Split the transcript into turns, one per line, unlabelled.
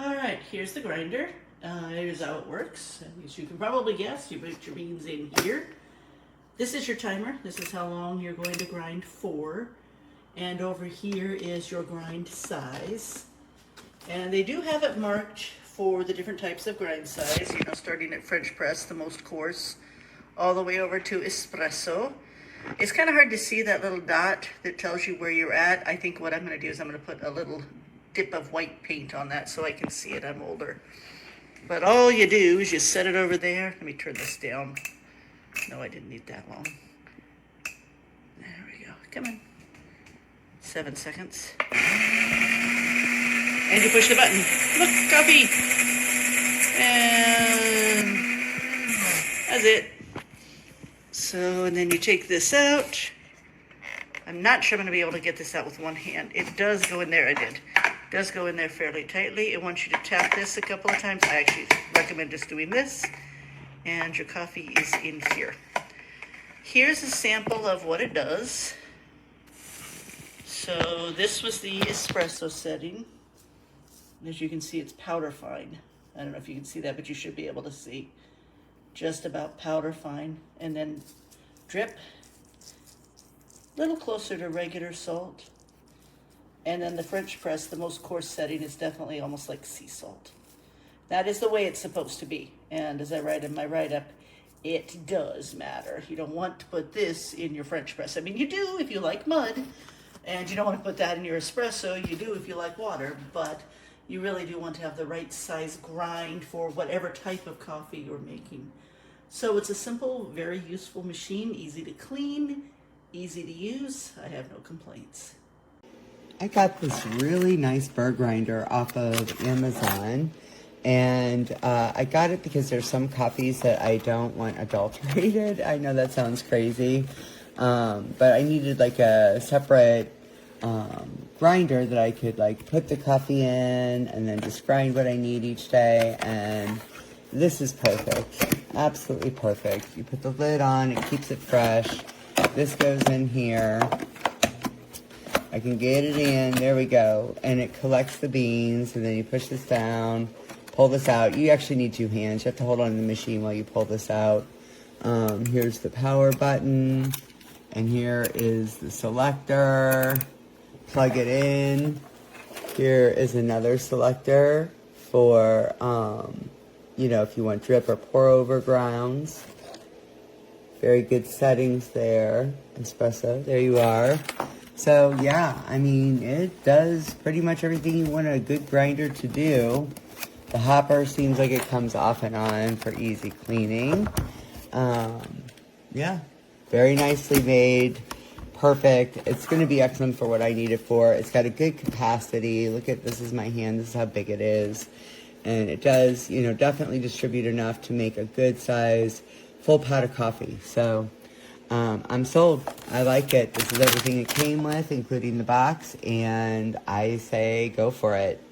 All right, here's the grinder. Here's how it works. As you can probably guess, you put your beans in here. This is your timer. This is how long you're going to grind for. And over here is your grind size. And they do have it marked for the different types of grind size, you know, starting at French press, the most coarse, all the way over to espresso. It's kind of hard to see that little dot that tells you where you're at. I think what I'm going to do is I'm going to put a little dip of white paint on that so I can see it. I'm older. But all you do is you set it over there. Let me turn this down. No, I didn't need that long. There we go. Come on. 7 seconds. And you push the button. Look, coffee. And that's it. So, and then you take this out. I'm not sure I'm going to be able to get this out with one hand. It does go in there. I did. It does go in there fairly tightly. It wants you to tap this a couple of times. I actually recommend just doing this. And your coffee is in here. Here's a sample of what it does. So this was the espresso setting. As you can see, it's powder fine. I don't know if you can see that, but you should be able to see. Just about powder fine. And then drip. A little closer to regular salt. And then the French press, the most coarse setting, is definitely almost like sea salt. That is the way it's supposed to be. And as I write in my write-up, it does matter. You don't want to put this in your French press. I mean, you do if you like mud, and you don't want to put that in your espresso. You do if you like water, but you really do want to have the right size grind for whatever type of coffee you're making. So it's a simple, very useful machine, easy to clean, easy to use. I have no complaints.
I got this really nice Burr grinder off of Amazon, and I got it because there's some coffees that I don't want adulterated. I know that sounds crazy, but I needed like a separate grinder that I could like put the coffee in and then just grind what I need each day, and this is perfect. Absolutely perfect. You put the lid on, it keeps it fresh. This goes in here. I can get it in, there we go, and it collects the beans, and then you push this down, pull this out. You actually need 2 hands. You have to hold on to the machine while you pull this out. Here's the power button, and here is the selector. Plug it in. Here is another selector for, you know, if you want drip or pour over grounds. Very good settings there. Espresso, there you are. So yeah, I mean, it does pretty much everything you want a good grinder to do. The hopper seems like it comes off and on for easy cleaning. Yeah, very nicely made, perfect. It's going to be excellent for what I need it for. It's got a good capacity. Look at, this is my hand, this is how big it is. And it does, you know, definitely distribute enough to make a good size full pot of coffee. So I'm sold. I like it. This is everything it came with, including the box, and I say go for it.